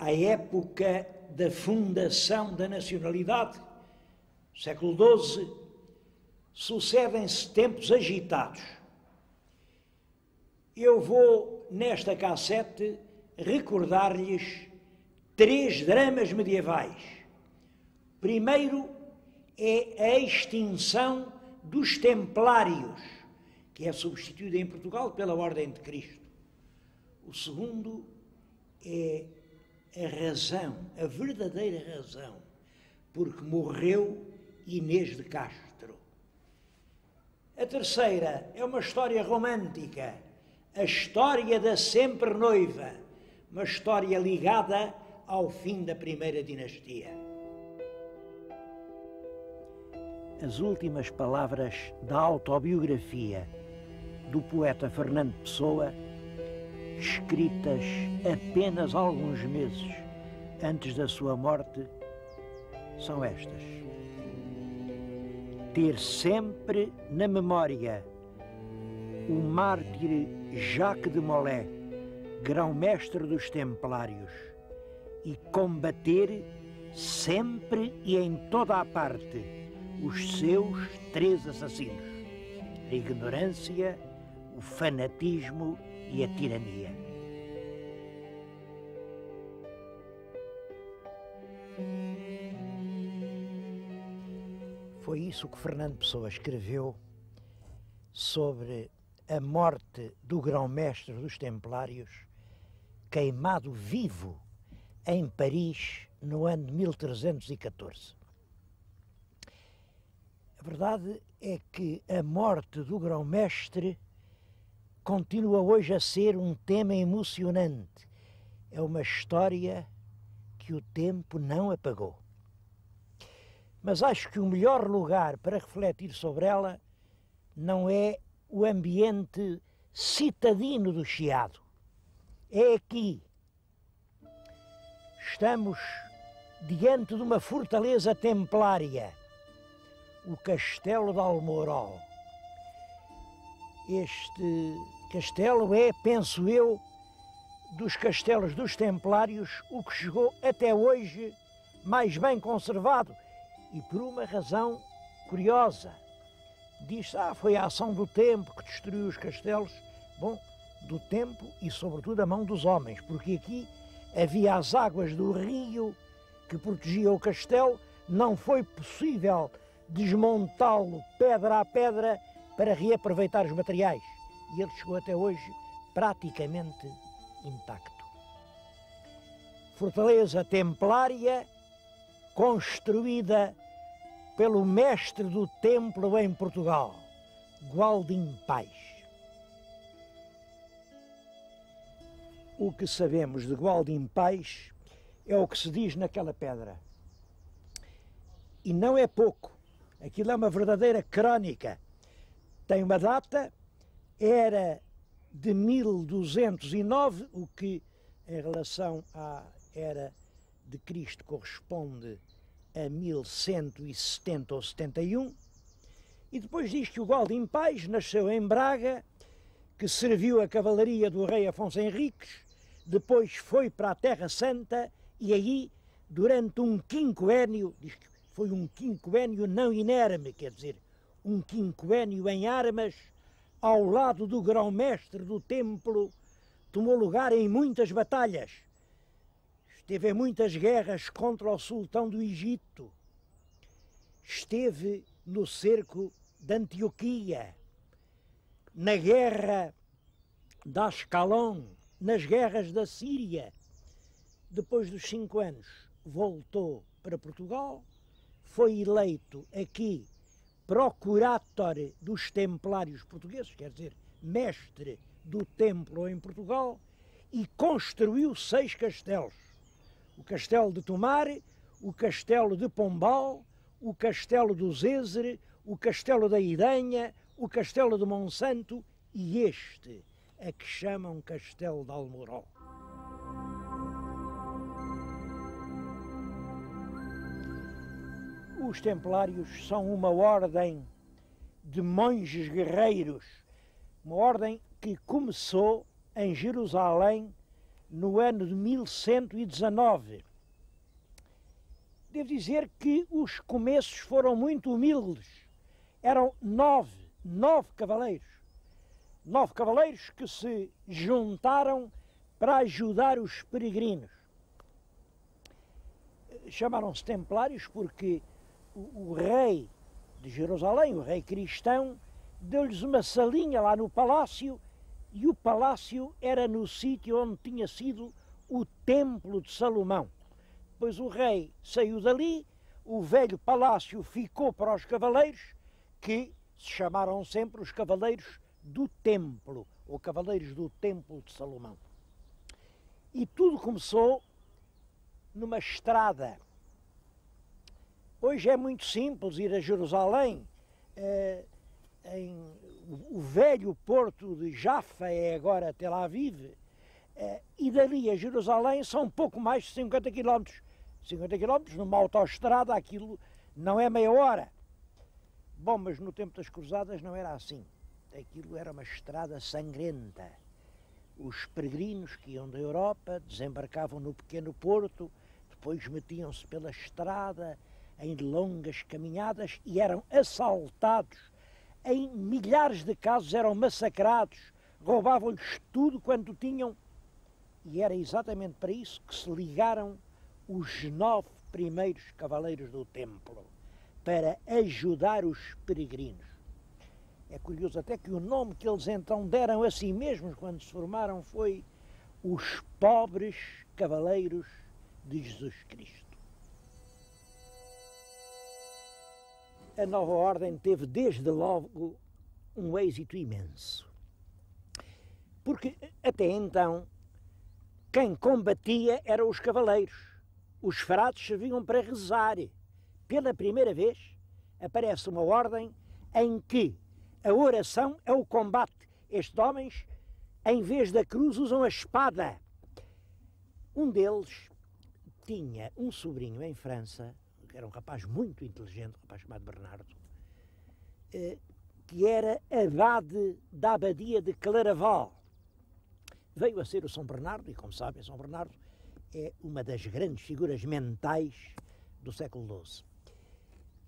à época da fundação da nacionalidade, século XII, sucedem-se tempos agitados. Eu vou, nesta cassete, recordar-lhes 3 dramas medievais. Primeiro é a extinção dos Templários, que é substituída em Portugal pela Ordem de Cristo. O segundo é a razão, a verdadeira razão, porque morreu Inês de Castro. A terceira é uma história romântica, a história da sempre noiva, uma história ligada ao fim da primeira dinastia. As últimas palavras da autobiografia do poeta Fernando Pessoa, escritas apenas alguns meses antes da sua morte, são estas: ter sempre na memória o mártir Jacques de Molay, grão-mestre dos Templários, e combater sempre e em toda a parte os seus 3 assassinos: a ignorância, o fanatismo e a tirania. Foi isso que Fernando Pessoa escreveu sobre a morte do grão-mestre dos Templários, queimado vivo em Paris no ano de 1314. A verdade é que a morte do grão-mestre continua hoje a ser um tema emocionante. É uma história que o tempo não apagou. Mas acho que o melhor lugar para refletir sobre ela não é o ambiente citadino do Chiado. É aqui. Estamos diante de uma fortaleza templária, o Castelo de Almorol. Este castelo é, penso eu, dos castelos dos Templários, o que chegou até hoje mais bem conservado, e por uma razão curiosa. Diz-se, foi a ação do tempo que destruiu os castelos. Bom, do tempo e sobretudo a mão dos homens, porque aqui havia as águas do rio que protegiam o castelo, não foi possível desmontá-lo pedra a pedra para reaproveitar os materiais, e ele chegou até hoje praticamente intacto. Fortaleza templária construída pelo mestre do templo em Portugal, Gualdim Pais. O que sabemos de Gualdim Pais é o que se diz naquela pedra. E não é pouco. Aquilo é uma verdadeira crónica. Tem uma data, era de 1209, o que em relação à era de Cristo corresponde a 1170 ou 71, e depois diz que o Gualdim Pais nasceu em Braga, que serviu a cavalaria do rei Afonso Henriques, depois foi para a Terra Santa e aí, durante um quinquênio, diz que foi um quinquênio não inerme, quer dizer, um quinquênio em armas, ao lado do grão-mestre do templo, tomou lugar em muitas batalhas. Esteve em muitas guerras contra o sultão do Egito. Esteve no cerco de Antioquia, na guerra de Ascalon, nas guerras da Síria. Depois dos 5 anos, voltou para Portugal, foi eleito aqui Procurator dos Templários Portugueses, quer dizer, mestre do templo em Portugal, e construiu 6 castelos. O Castelo de Tomar, o Castelo de Pombal, o Castelo do Zézer, o Castelo da Idanha, o Castelo de Monsanto e este, a que chamam Castelo de Almorol. Os Templários são uma ordem de monges guerreiros, uma ordem que começou em Jerusalém no ano de 1119. Devo dizer que os começos foram muito humildes. Eram nove cavaleiros. 9 cavaleiros que se juntaram para ajudar os peregrinos. Chamaram-se templários porque o rei de Jerusalém, o rei cristão, deu-lhes uma salinha lá no palácio, e o palácio era no sítio onde tinha sido o templo de Salomão. Depois o rei saiu dali, o velho palácio ficou para os cavaleiros, que se chamaram sempre os cavaleiros do templo, ou cavaleiros do templo de Salomão. E tudo começou numa estrada. Hoje é muito simples ir a Jerusalém. O velho porto de Jaffa é agora Tel Aviv, e dali a Jerusalém são pouco mais de 50 quilómetros. 50 quilómetros numa autoestrada, aquilo não é meia hora. Bom, mas no tempo das cruzadas não era assim. Aquilo era uma estrada sangrenta. Os peregrinos que iam da Europa desembarcavam no pequeno porto, depois metiam-se pela estrada em longas caminhadas e eram assaltados. Em milhares de casos eram massacrados, roubavam-lhes tudo quanto tinham. E era exatamente para isso que se ligaram os 9 primeiros cavaleiros do templo, para ajudar os peregrinos. É curioso até que o nome que eles então deram a si mesmos quando se formaram foi os Pobres Cavaleiros de Jesus Cristo. A nova ordem teve desde logo um êxito imenso, porque até então quem combatia eram os cavaleiros. Os frades serviam para rezar. Pela primeira vez aparece uma ordem em que a oração é o combate. Estes homens, em vez da cruz, usam a espada. Um deles tinha um sobrinho em França, que era um rapaz muito inteligente, um rapaz chamado Bernardo, que era abade da abadia de Claraval. Veio a ser o São Bernardo, e como sabem, São Bernardo é uma das grandes figuras mentais do século XII.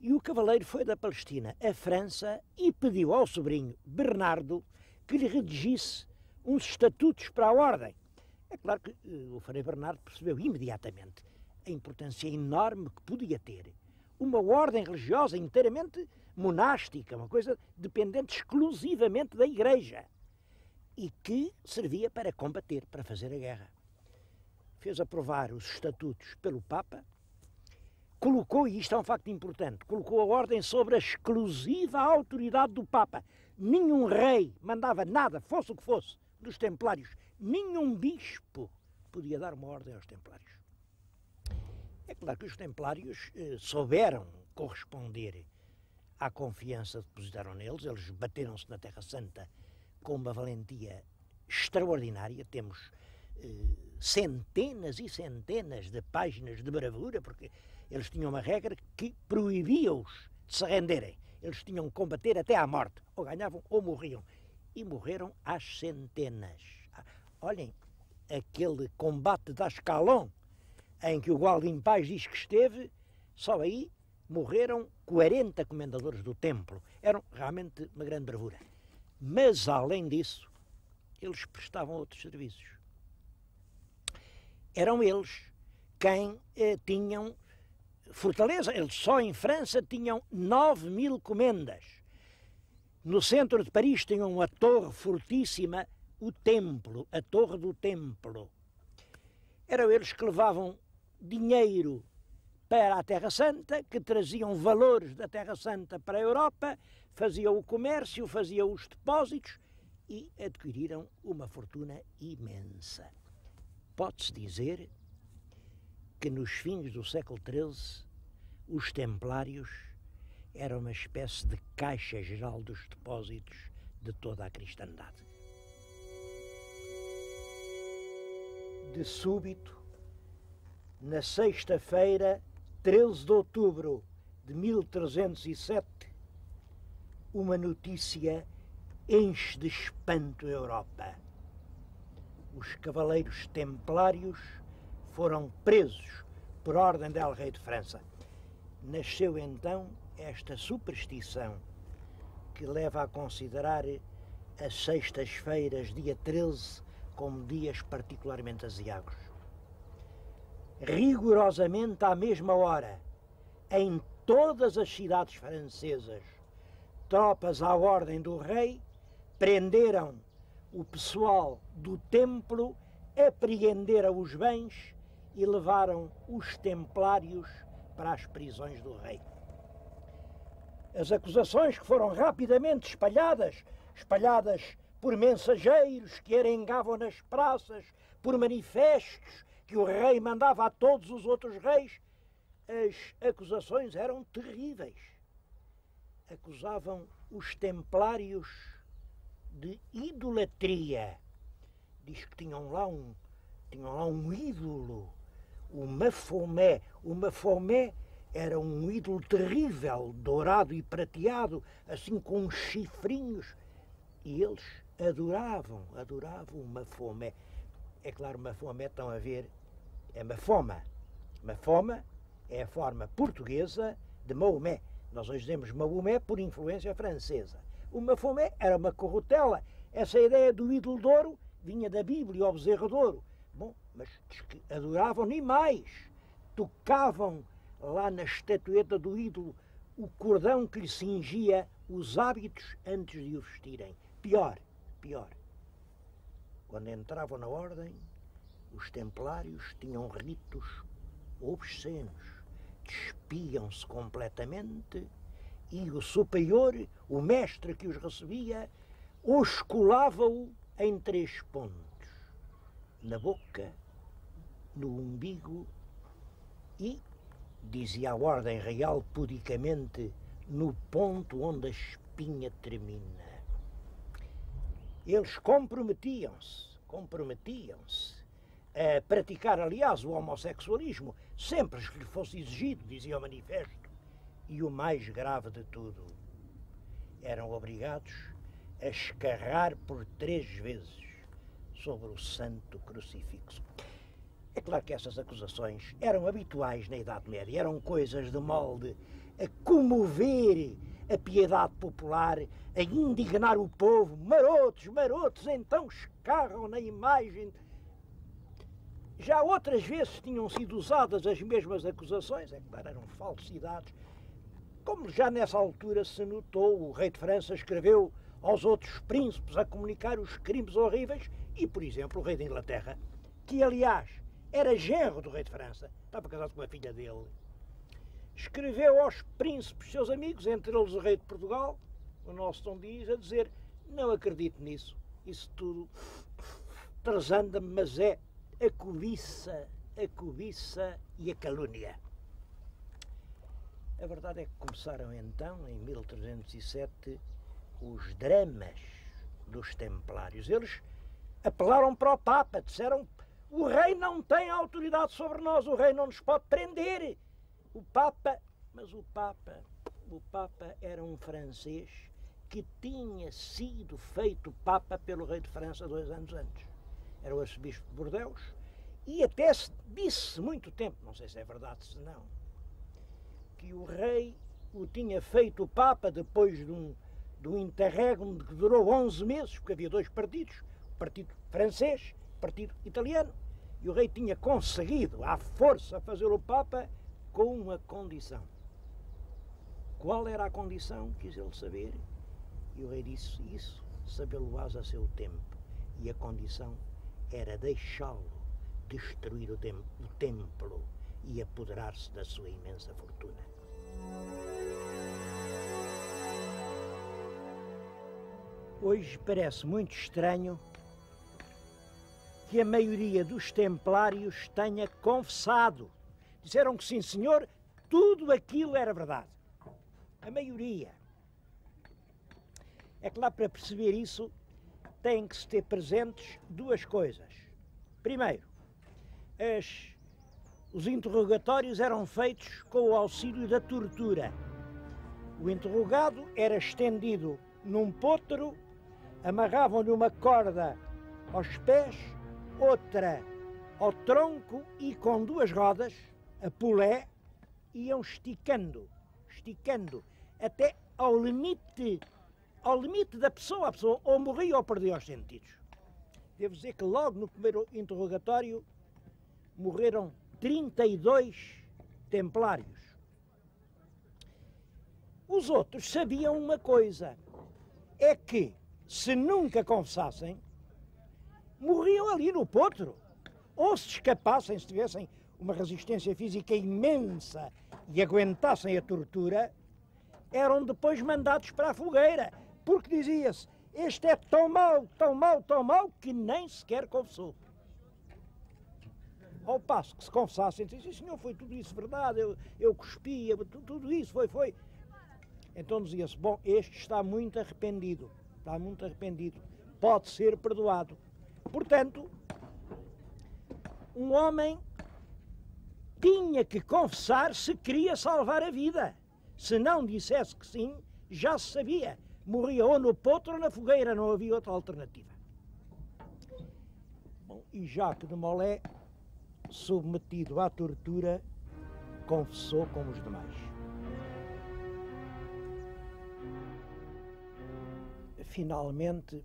E o cavaleiro foi da Palestina à França e pediu ao sobrinho Bernardo que lhe redigisse uns estatutos para a ordem. É claro que o Frei Bernardo percebeu imediatamente a importância enorme que podia ter uma ordem religiosa inteiramente monástica, uma coisa dependente exclusivamente da Igreja, e que servia para combater, para fazer a guerra. Fez aprovar os estatutos pelo Papa, colocou, e isto é um facto importante, colocou a ordem sobre a exclusiva autoridade do Papa. Nenhum rei mandava nada, fosse o que fosse, dos templários. Nenhum bispo podia dar uma ordem aos templários. É claro que os templários souberam corresponder à confiança que depositaram neles. Eles bateram-se na Terra Santa com uma valentia extraordinária. Temos centenas e centenas de páginas de bravura, porque eles tinham uma regra que proibia-os de se renderem. Eles tinham que combater até à morte. Ou ganhavam ou morriam. E morreram às centenas. Olhem, aquele combate de Ascalon, em que o Gualdim Paz diz que esteve, só aí morreram 40 comendadores do templo. Eram realmente uma grande bravura. Mas, além disso, eles prestavam outros serviços. Eram eles quem tinham fortaleza. Eles só em França tinham 9.000 comendas. No centro de Paris tinham uma torre fortíssima, o Templo, a Torre do Templo. Eram eles que levavam dinheiro para a Terra Santa, que traziam valores da Terra Santa para a Europa, faziam o comércio, faziam os depósitos e adquiriram uma fortuna imensa. Pode-se dizer que nos fins do século XIII os templários eram uma espécie de caixa geral dos depósitos de toda a cristandade. De súbito, na sexta-feira, 13 de outubro de 1307, uma notícia enche de espanto a Europa. os cavaleiros templários foram presos por ordem del Rei de França. Nasceu então esta superstição que leva a considerar as sextas-feiras, dia 13, como dias particularmente aziagos. Rigorosamente à mesma hora, em todas as cidades francesas, tropas à ordem do rei prenderam o pessoal do templo, apreenderam os bens e levaram os templários para as prisões do rei. As acusações que foram rapidamente espalhadas por mensageiros que arengavam nas praças, por manifestos que o rei mandava a todos os outros reis, as acusações eram terríveis. Acusavam os templários de idolatria. Diz que tinham lá um ídolo, o Mafomet. O Mafomet era um ídolo terrível, dourado e prateado, assim com uns chifrinhos. E eles adoravam o Mafomet. É claro, Mafomet, estão a ver, é Mafoma. Mafoma é a forma portuguesa de Maomé. Nós hoje dizemos Maomé por influência francesa. O Mafomet era uma corrutela. Essa ideia do ídolo de ouro vinha da Bíblia, o bezerro de ouro. Bom, mas diz que adoravam nem mais. Tocavam lá na estatueta do ídolo o cordão que lhe cingia os hábitos antes de o vestirem. Pior. Quando entravam na ordem, os templários tinham ritos obscenos. Despiam-se completamente e o superior, o mestre que os recebia, os colava-o em 3 pontos. Na boca, no umbigo e, dizia a ordem real pudicamente, no ponto onde a espinha termina. Eles comprometiam-se a praticar, aliás, o homossexualismo, sempre que lhe fosse exigido, dizia o manifesto. E o mais grave de tudo, eram obrigados a escarrar por 3 vezes sobre o santo crucifixo. É claro que essas acusações eram habituais na Idade Média, eram coisas de molde a comover a piedade popular, a indignar o povo. Marotos, então escarram na imagem. Já outras vezes tinham sido usadas as mesmas acusações, é claro, eram falsidades. Como já nessa altura se notou, o rei de França escreveu aos outros príncipes a comunicar os crimes horríveis e, por exemplo, o rei da Inglaterra, que aliás era genro do rei de França, estava casado com a filha dele, escreveu aos príncipes, seus amigos, entre eles o rei de Portugal, o nosso Dom Dias, a dizer: não acredito nisso, isso tudo transanda-me, mas é a cobiça e a calúnia. A verdade é que começaram então, em 1307, os dramas dos templários. Eles apelaram para o Papa, disseram: o rei não tem autoridade sobre nós, o rei não nos pode prender. Mas o Papa era um francês que tinha sido feito Papa pelo rei de França 2 anos antes. Era o arcebispo de Bordeaux, e até se disse muito tempo, não sei se é verdade se não, que o rei o tinha feito Papa depois de um interregno que durou 11 meses, porque havia 2 partidos, o partido francês, o partido italiano, e o rei tinha conseguido, à força, fazê-lo Papa com uma condição. Qual era a condição? Quis ele saber, e o rei disse: isso sabê-lo-ás a seu tempo. E a condição era deixá-lo destruir o templo e apoderar-se da sua imensa fortuna. Hoje parece muito estranho que a maioria dos templários tenha confessado. Disseram que sim, senhor, tudo aquilo era verdade. A maioria. É claro, para perceber isso, têm que se ter presentes 2 coisas. Primeiro, os interrogatórios eram feitos com o auxílio da tortura. O interrogado era estendido num potro, amarravam-lhe uma corda aos pés outra ao tronco e com duas rodas, a pulé, iam esticando, até ao limite da pessoa. A pessoa ou morria ou perdia os sentidos. Devo dizer que logo no primeiro interrogatório morreram 32 templários. Os outros sabiam uma coisa, é que se nunca confessassem, morriam ali no potro. Ou se escapassem, se tivessem uma resistência física imensa e aguentassem a tortura, eram depois mandados para a fogueira, porque dizia-se, este é tão mau, que nem sequer confessou. Ao passo que se confessassem, diziam, senhor, foi tudo isso verdade, eu cuspia, tudo isso foi. Então dizia-se, bom, este está muito arrependido, pode ser perdoado. Portanto, um homem tinha que confessar se queria salvar a vida. Se não dissesse que sim, já se sabia. Morria ou no potro ou na fogueira, não havia outra alternativa. Bom, e Jacques de Molay, submetido à tortura, confessou como os demais. Finalmente,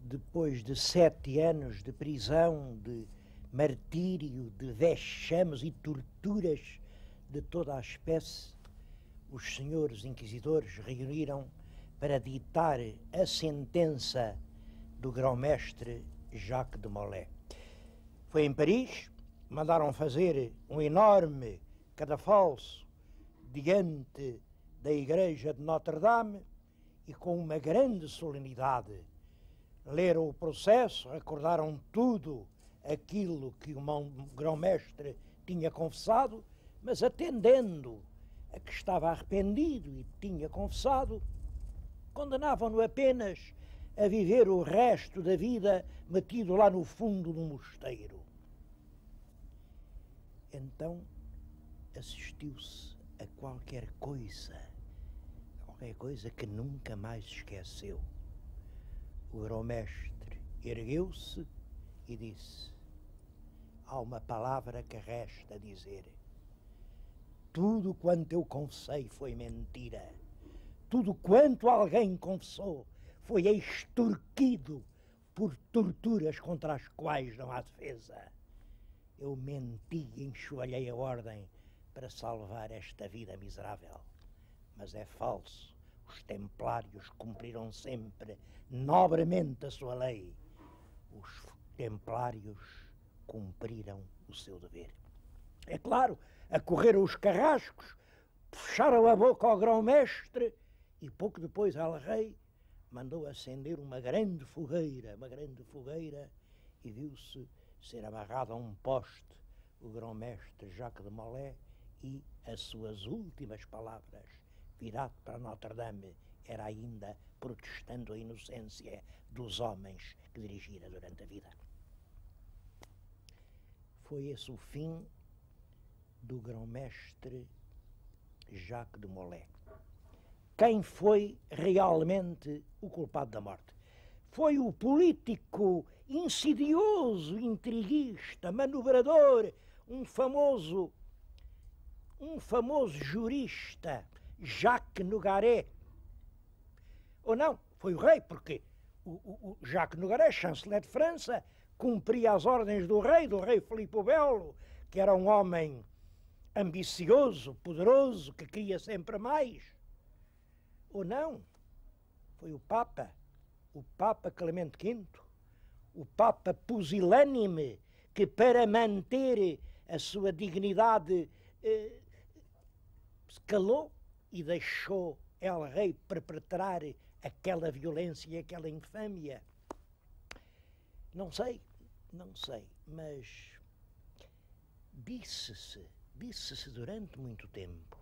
depois de 7 anos de prisão, de martírio, de vexames e torturas de toda a espécie, os senhores inquisidores reuniram para ditar a sentença do grão-mestre Jacques de Molay. Foi em Paris, mandaram fazer um enorme cadafalso diante da igreja de Notre-Dame e com uma grande solenidade leram o processo, recordaram tudo aquilo que o grão-mestre tinha confessado, mas atendendo a que estava arrependido e tinha confessado, condenavam-no apenas a viver o resto da vida metido lá no fundo de um mosteiro. Então assistiu-se a qualquer coisa que nunca mais esqueceu. O grão-mestre ergueu-se e disse, há uma palavra que resta dizer. Tudo quanto eu confessei foi mentira. Tudo quanto alguém confessou foi extorquido por torturas contra as quais não há defesa. Eu menti e enxovalhei a ordem para salvar esta vida miserável. Mas é falso. Os templários cumpriram sempre nobremente a sua lei. Os templários cumpriram o seu dever. É claro, acorreram os carrascos, fecharam a boca ao grão-mestre e pouco depois el-rei mandou acender uma grande fogueira e viu-se ser amarrado a um poste o grão-mestre Jacques de Molay e as suas últimas palavras, virado para Notre-Dame, era ainda protestando a inocência dos homens que dirigira durante a vida. Foi esse o fim do grão-mestre Jacques de Molay. Quem foi realmente o culpado da morte? Foi o político insidioso, intriguista, manobrador, um famoso jurista, Jacques Nogaret. Ou não, foi o rei, porque o Jacques Nogaret, chanceler de França, cumpria as ordens do rei Filipe o Belo, que era um homem ambicioso, poderoso, que queria sempre mais. Ou não, foi o Papa Clemente V, o Papa pusilânime, que para manter a sua dignidade se calou e deixou el-rei perpetrar aquela violência e aquela infâmia. Não sei, mas disse-se durante muito tempo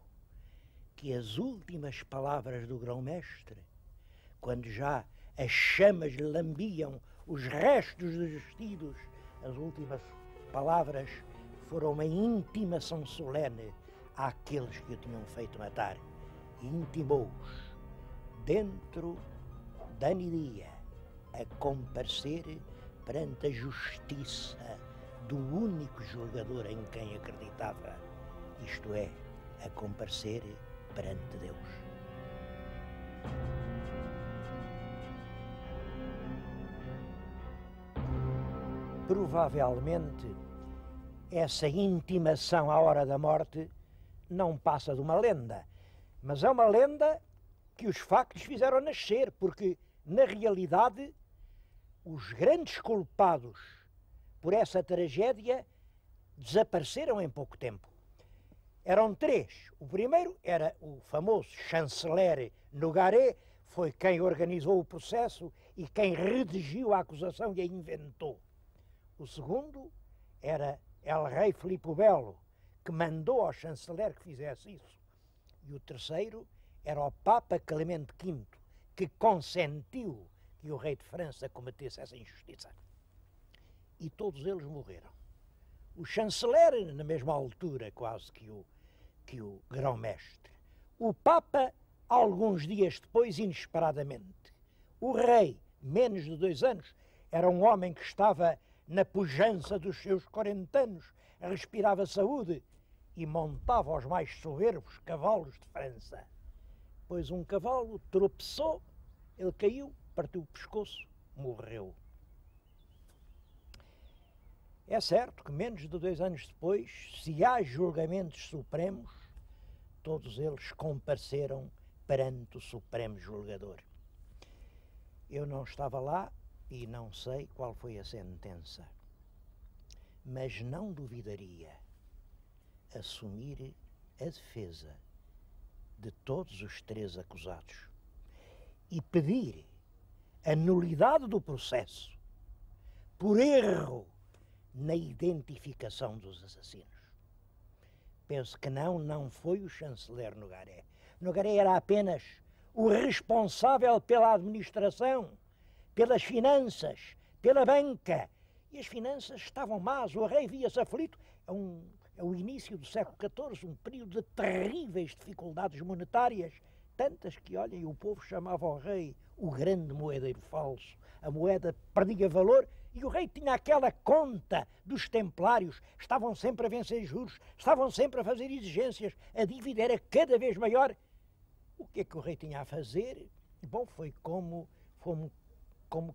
que as últimas palavras do grão-mestre, quando já as chamas lhe lambiam os restos dos vestidos, as últimas palavras foram uma intimação solene àqueles que o tinham feito matar. E intimou-os, dentro da dia, a comparecer perante a justiça do único julgador em quem acreditava, isto é, a comparecer perante Deus. Provavelmente, essa intimação à hora da morte não passa de uma lenda, mas é uma lenda que os factos fizeram nascer, porque, na realidade, os grandes culpados por essa tragédia desapareceram em pouco tempo. Eram três. O primeiro era o famoso chanceler Nogaret, foi quem organizou o processo e quem redigiu a acusação e a inventou. O segundo era El Rei Filipe o Belo, que mandou ao chanceler que fizesse isso. E o terceiro era o Papa Clemente V, que consentiu que o rei de França cometesse essa injustiça. E todos eles morreram. O chanceler, na mesma altura quase que o grão-mestre. O Papa, alguns dias depois, inesperadamente. O rei, menos de 2 anos, era um homem que estava na pujança dos seus 40 anos, respirava saúde e montava os mais soberbos cavalos de França. Pois um cavalo tropeçou, ele caiu, partiu o pescoço, morreu. É certo que menos de 2 anos depois, se há julgamentos supremos, todos eles compareceram perante o Supremo Julgador. Eu não estava lá e não sei qual foi a sentença, mas não duvidaria assumir a defesa de todos os 3 acusados e pedir a nulidade do processo por erro na identificação dos assassinos. Penso que não foi o chanceler Nogaret. Nogaret era apenas o responsável pela administração, pelas finanças, pela banca. E as finanças estavam más, o rei via-se aflito. É o início do século XIV, um período de terríveis dificuldades monetárias, tantas que, olhem, o povo chamava o rei o grande moedeiro falso. A moeda perdia valor e o rei tinha aquela conta dos templários, estavam sempre a vencer juros, estavam sempre a fazer exigências, a dívida era cada vez maior. O que é que o rei tinha a fazer? Bom, foi como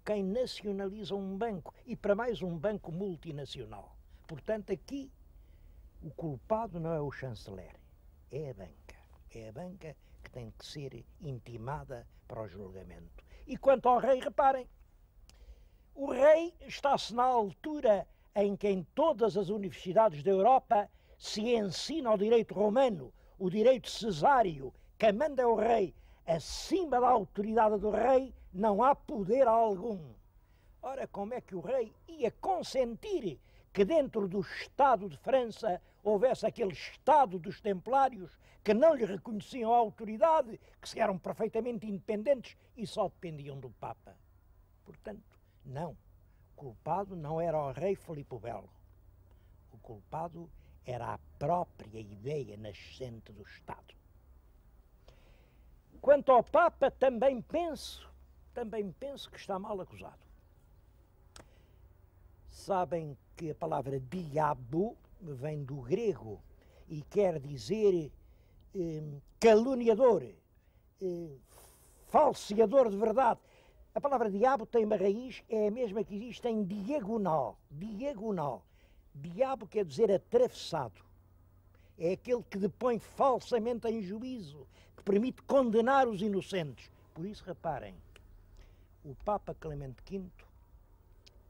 quem nacionaliza um banco, e para mais um banco multinacional. Portanto, aqui o culpado não é o chanceler, é a banca. É a banca que tem que ser intimada para o julgamento. E quanto ao rei, reparem, o rei está-se na altura em que em todas as universidades da Europa se ensina o direito romano, o direito cesáreo, quem manda é o rei. Acima da autoridade do rei não há poder algum. Ora, como é que o rei ia consentir que dentro do Estado de França houvesse aquele Estado dos Templários que não lhe reconheciam a autoridade, que eram perfeitamente independentes e só dependiam do Papa? Portanto, não. O culpado não era o rei Filipe o Belo. O culpado era a própria ideia nascente do Estado. Quanto ao Papa, também penso que está mal acusado. Sabem que a palavra diabo vem do grego e quer dizer caluniador, falseador de verdade. A palavra diabo tem uma raiz, é a mesma que existe em diagonal. Diagonal. Diabo quer dizer atravessado. É aquele que depõe falsamente em juízo, que permite condenar os inocentes. Por isso, reparem, o Papa Clemente V,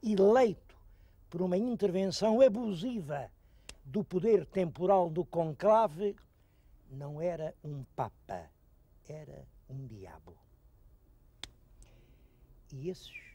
eleito por uma intervenção abusiva do poder temporal do conclave, não era um Papa, era um diabo. E esses